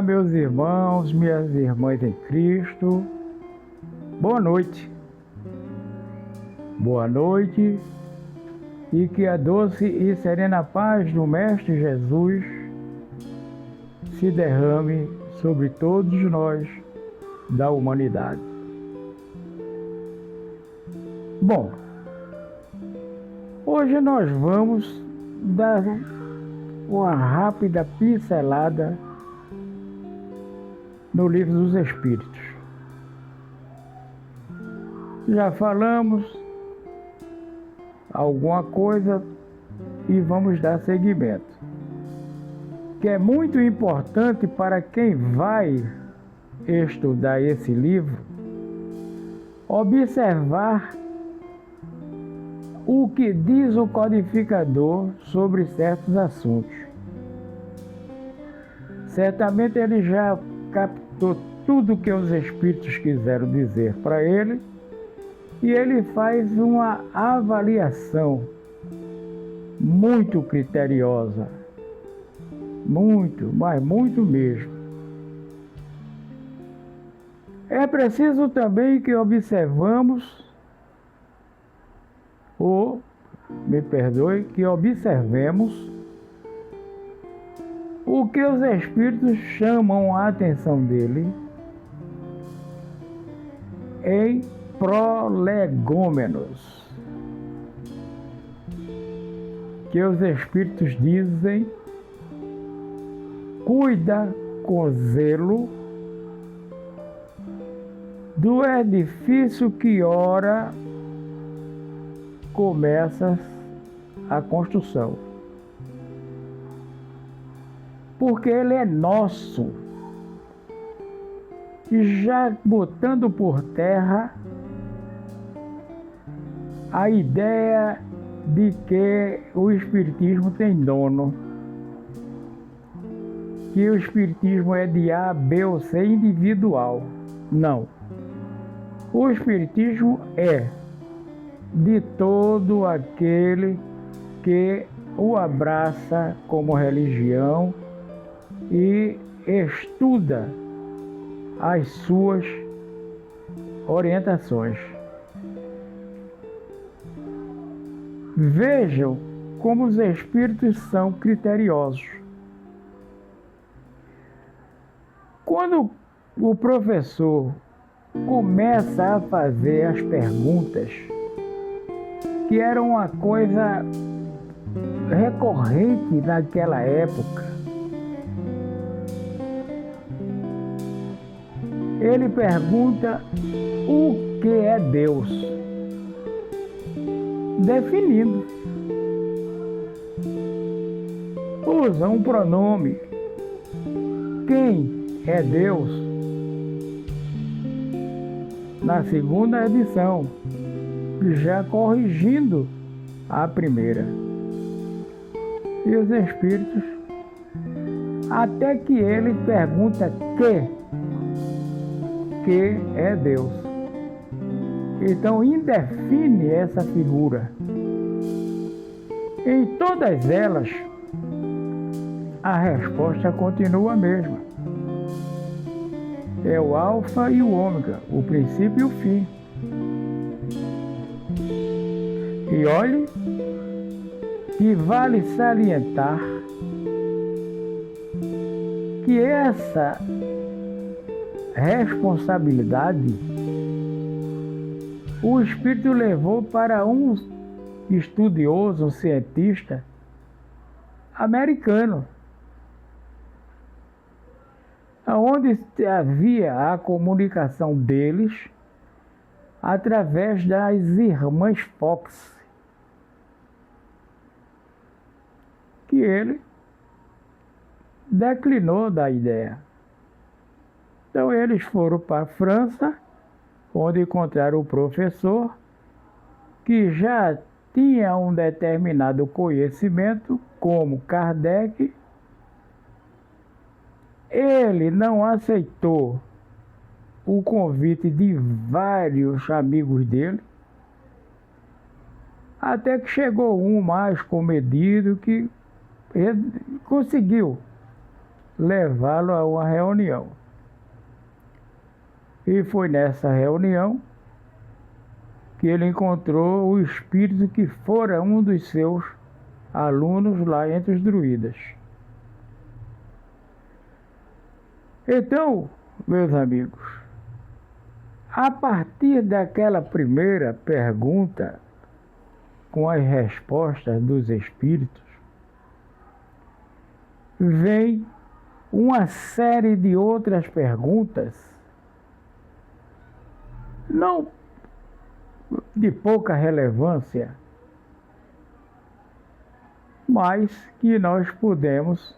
meus irmãos, minhas irmãs em Cristo, boa noite. Boa noite e que a doce e serena paz do Mestre Jesus se derrame sobre todos nós da humanidade. Bom, hoje nós vamos dar uma rápida pincelada no Livro dos Espíritos. Já falamos alguma coisa e vamos dar seguimento, que é muito importante para quem vai estudar esse livro, observar o que diz o codificador sobre certos assuntos. Certamente ele já captou tudo que os espíritos quiseram dizer para ele e ele faz uma avaliação muito criteriosa, muito, mas muito mesmo. É preciso também que que observemos o que os espíritos chamam a atenção dele em prolegômenos, que os espíritos dizem: cuida com zelo do edifício que ora começa a construção, porque ele é nosso, e já botando por terra a ideia de que o Espiritismo tem dono, que o Espiritismo é de A, B ou C individual. Não. O Espiritismo é de todo aquele que o abraça como religião e estuda as suas orientações. Vejam como os espíritos são criteriosos. Quando o professor começa a fazer as perguntas, que era uma coisa recorrente naquela época, ele pergunta o que é Deus, definindo. Usa um pronome. Quem é Deus? Na segunda edição, já corrigindo a primeira. E os espíritos, até que ele pergunta que é Deus. Então indefine essa figura. Em todas elas, a resposta continua a mesma. É o alfa e o ômega, o princípio e o fim. E olhe que vale salientar que essa responsabilidade o Espírito levou para um estudioso, um cientista americano, onde havia a comunicação deles através das irmãs Fox, que ele declinou da ideia. Então eles foram para a França, onde encontraram o professor que já tinha um determinado conhecimento, como Kardec. Ele não aceitou o convite de vários amigos dele, até que chegou um mais comedido que conseguiu levá-lo a uma reunião. E foi nessa reunião que ele encontrou o espírito que fora um dos seus alunos lá entre os druidas. Então, meus amigos, a partir daquela primeira pergunta, com as respostas dos espíritos, vem uma série de outras perguntas, não de pouca relevância, mas que nós podemos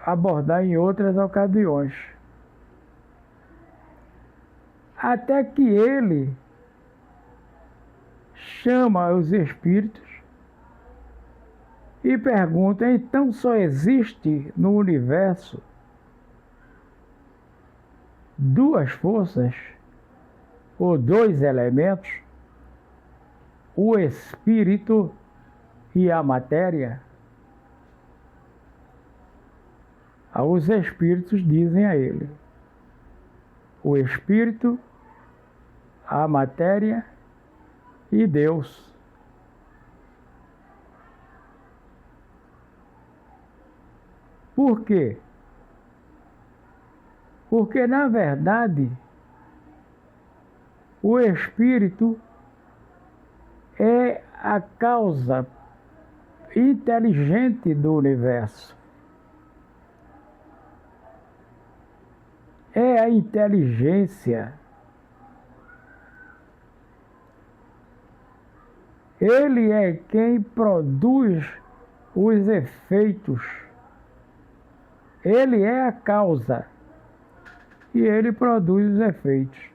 abordar em outras ocasiões. Até que ele chama os espíritos e pergunta: então só existe no universo duas forças ou dois elementos, o espírito e a matéria? Os espíritos dizem a ele: o espírito, a matéria e Deus. Por quê? Porque, na verdade, o espírito é a causa inteligente do universo. É a inteligência. Ele é quem produz os efeitos. Ele é a causa e ele produz os efeitos,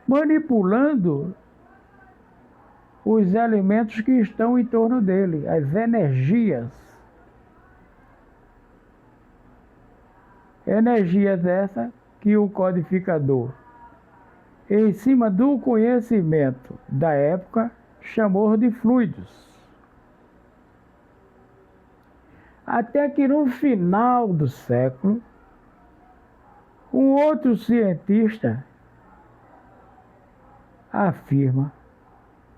manipulando os elementos que estão em torno dele, as energias. Energias essas que o codificador, em cima do conhecimento da época, chamou de fluidos. Até que no final do século, um outro cientista afirma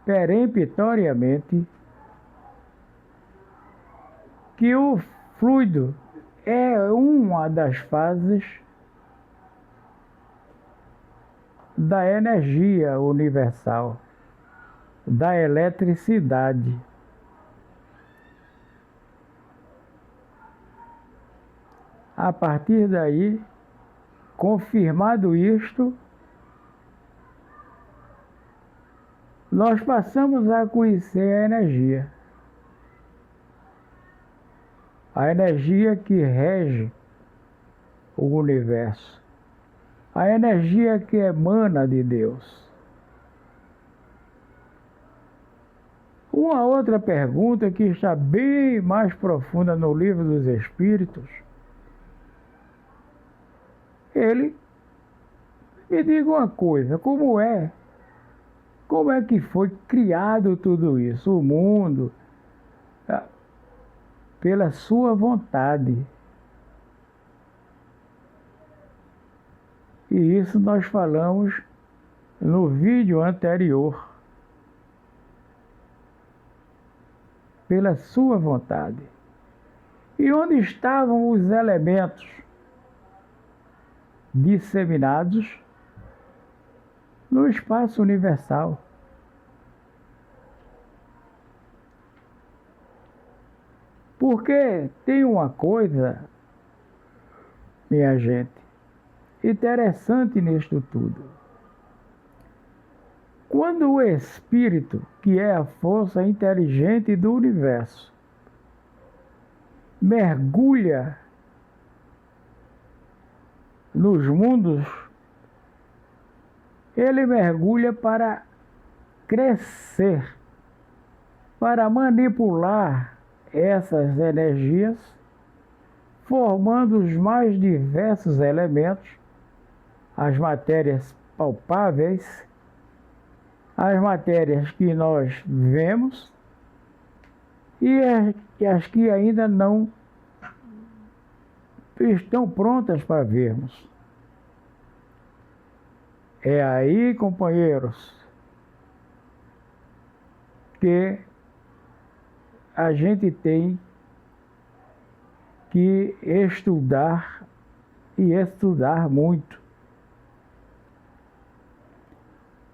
peremptoriamente que o fluido é uma das fases da energia universal, da eletricidade. A partir daí, confirmado isto, nós passamos a conhecer a energia. A energia que rege o universo. A energia que emana de Deus. Uma outra pergunta que está bem mais profunda no Livro dos Espíritos, ele me diga uma coisa: como é que foi criado tudo isso, o mundo, pela sua vontade? E isso nós falamos no vídeo anterior. Pela sua vontade. E onde estavam os elementos disseminados no espaço universal? Porque tem uma coisa, minha gente, interessante nisto tudo. Quando o espírito, que é a força inteligente do universo, mergulha nos mundos, ele mergulha para crescer, para manipular essas energias, formando os mais diversos elementos, as matérias palpáveis, as matérias que nós vemos e as que ainda não estão prontas para vermos. É aí, companheiros, que a gente tem que estudar e estudar muito.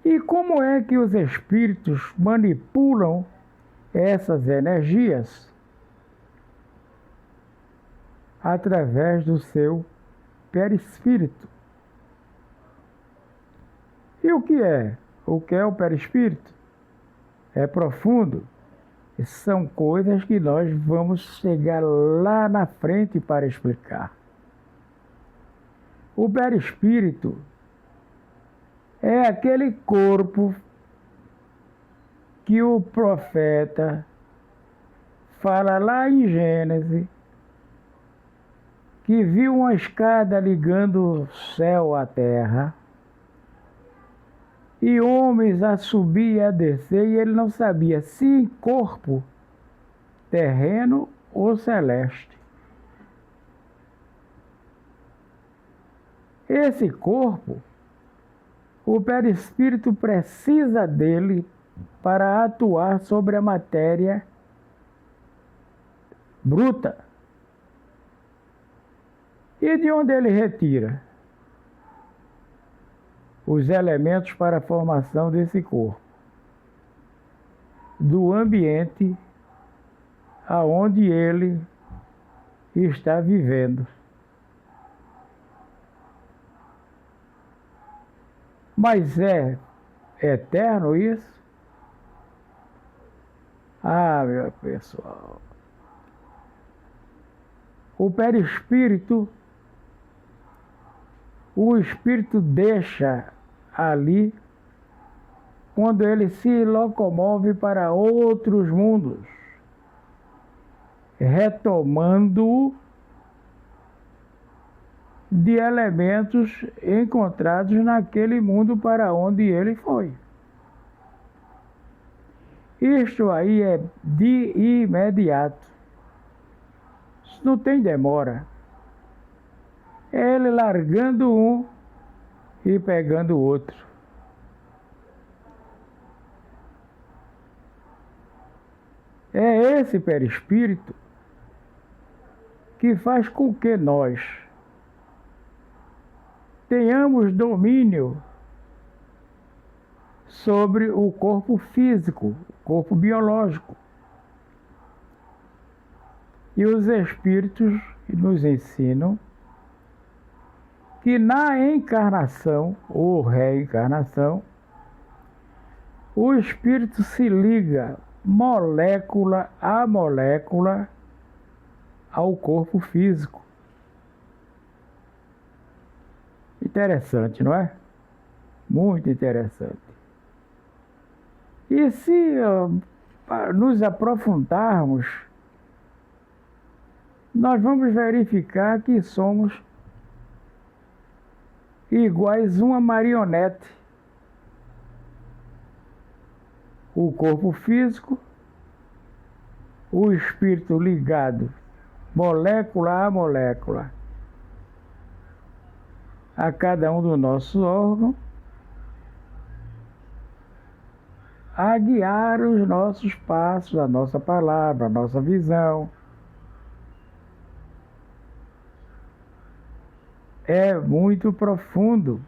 E como é que os espíritos manipulam essas energias? Através do seu perispírito. E o que é? O que é o perispírito? É profundo. São coisas que nós vamos chegar lá na frente para explicar. O perispírito é aquele corpo que o profeta fala lá em Gênesis, que viu uma escada ligando o céu à terra, e homens a subir e a descer, e ele não sabia se em corpo terreno ou celeste. Esse corpo, o perispírito precisa dele para atuar sobre a matéria bruta. E de onde ele retira os elementos para a formação desse corpo? Do ambiente aonde ele está vivendo. Mas é eterno isso? Ah, meu pessoal, o perispírito, o espírito deixa ali quando ele se locomove para outros mundos, retomando de elementos encontrados naquele mundo para onde ele foi. Isto aí é de imediato. Isso não tem demora. É ele largando um e pegando o outro. É esse perispírito que faz com que nós tenhamos domínio sobre o corpo físico, o corpo biológico. E os espíritos nos ensinam que na encarnação ou reencarnação, o espírito se liga molécula a molécula ao corpo físico. Interessante, não é? Muito interessante. E se nos aprofundarmos, nós vamos verificar que somos iguais uma marionete. O corpo físico, o espírito ligado, molécula a molécula, a cada um dos nossos órgãos, a guiar os nossos passos, a nossa palavra, a nossa visão. É muito profundo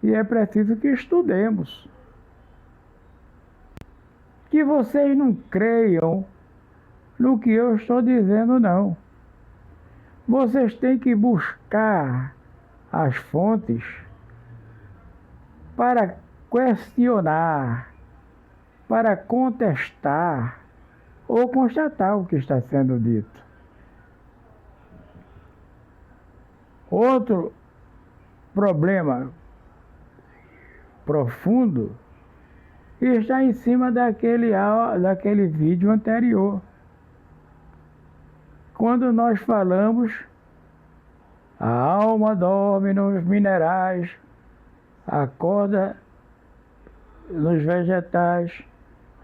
e é preciso que estudemos. Que vocês não creiam no que eu estou dizendo, não. Vocês têm que buscar as fontes para questionar, para contestar ou constatar o que está sendo dito. Outro problema profundo está em cima daquele vídeo anterior. Quando nós falamos, a alma dorme nos minerais, acorda nos vegetais,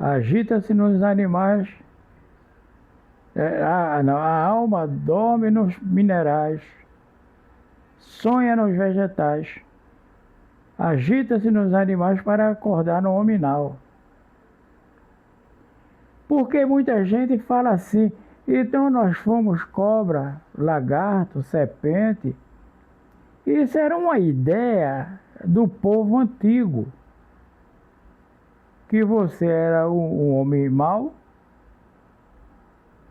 agita-se nos animais Não, a alma dorme nos minerais, sonha nos vegetais, agita-se nos animais para acordar no hominal. Porque muita gente fala assim, então nós fomos cobra, lagarto, serpente. Isso era uma ideia do povo antigo, que você era um homem mau,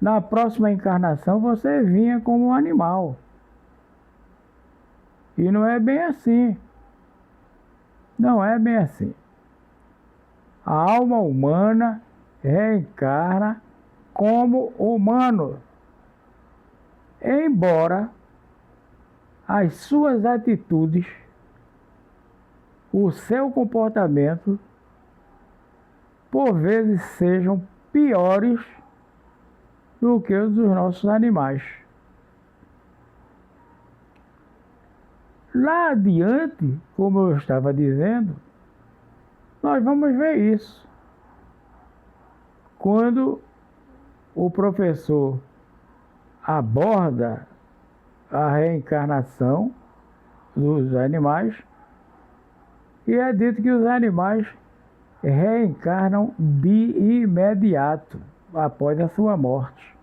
na próxima encarnação você vinha como um animal. E não é bem assim. Não é bem assim. A alma humana reencarna como humano, embora as suas atitudes, o seu comportamento, por vezes sejam piores do que os dos nossos animais. Lá adiante, como eu estava dizendo, nós vamos ver isso. Quando o professor aborda a reencarnação dos animais, e é dito que os animais reencarnam de imediato, após a sua morte.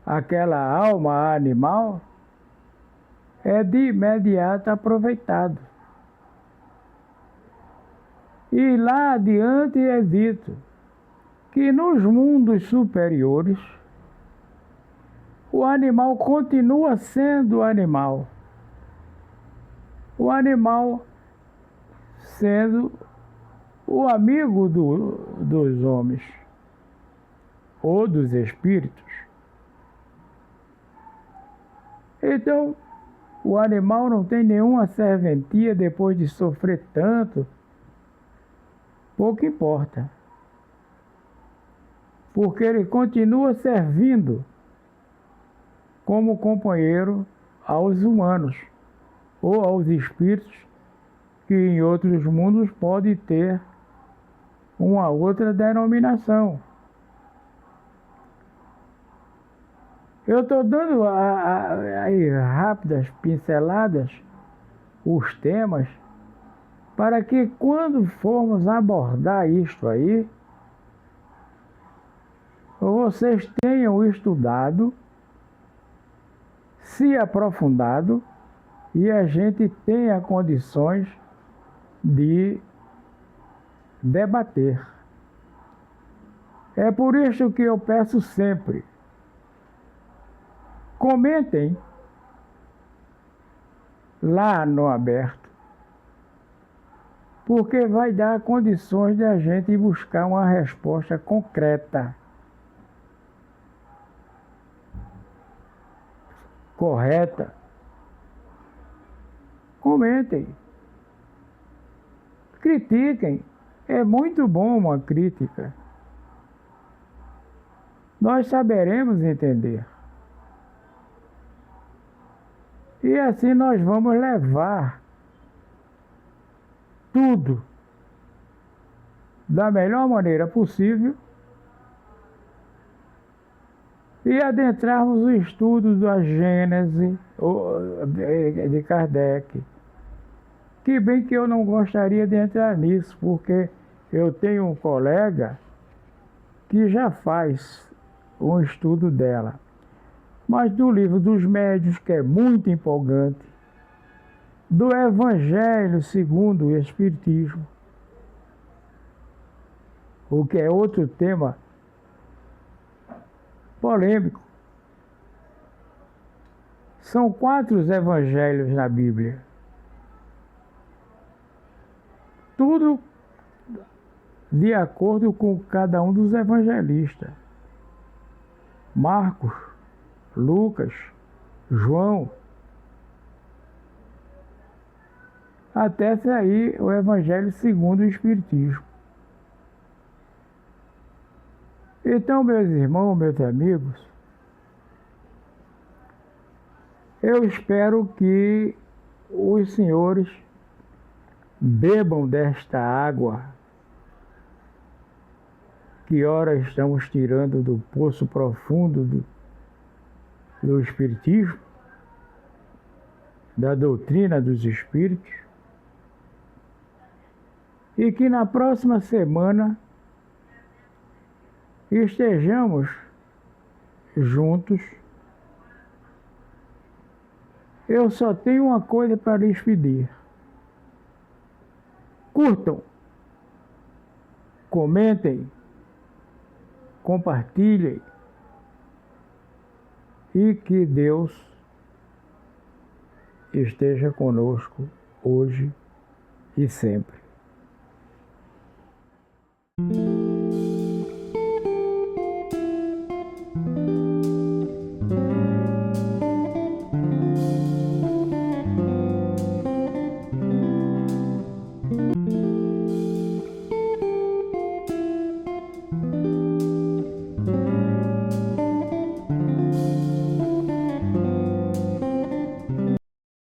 Aquela alma animal é de imediato aproveitado. E lá adiante é dito que nos mundos superiores o animal continua sendo animal. O animal sendo o amigo dos homens ou dos espíritos. Então, o animal não tem nenhuma serventia depois de sofrer tanto, pouco importa. Porque ele continua servindo como companheiro aos humanos ou aos espíritos que em outros mundos pode ter uma outra denominação. Eu estou dando aí rápidas pinceladas, os temas, para que quando formos abordar isto aí, vocês tenham estudado, se aprofundado, e a gente tenha condições de debater. É por isso que eu peço sempre, comentem lá no aberto, porque vai dar condições de a gente buscar uma resposta concreta, correta. Comentem, critiquem, é muito bom uma crítica. Nós saberemos entender. E assim nós vamos levar tudo da melhor maneira possível e adentrarmos o estudo da Gênese de Kardec. Que bem que eu não gostaria de entrar nisso, porque eu tenho um colega que já faz um estudo dela. Mas do livro dos Médiuns, que é muito empolgante, do Evangelho segundo o Espiritismo, o que é outro tema polêmico. São 4 evangelhos na Bíblia. Tudo de acordo com cada um dos evangelistas. Marcos, Lucas, João, até sair o Evangelho segundo o Espiritismo. Então, meus irmãos, meus amigos, eu espero que os senhores bebam desta água que ora estamos tirando do poço profundo do Espiritismo, da doutrina dos Espíritos, e que na próxima semana estejamos juntos. Eu só tenho uma coisa para lhes pedir: curtam, comentem, compartilhem, e que Deus esteja conosco hoje e sempre.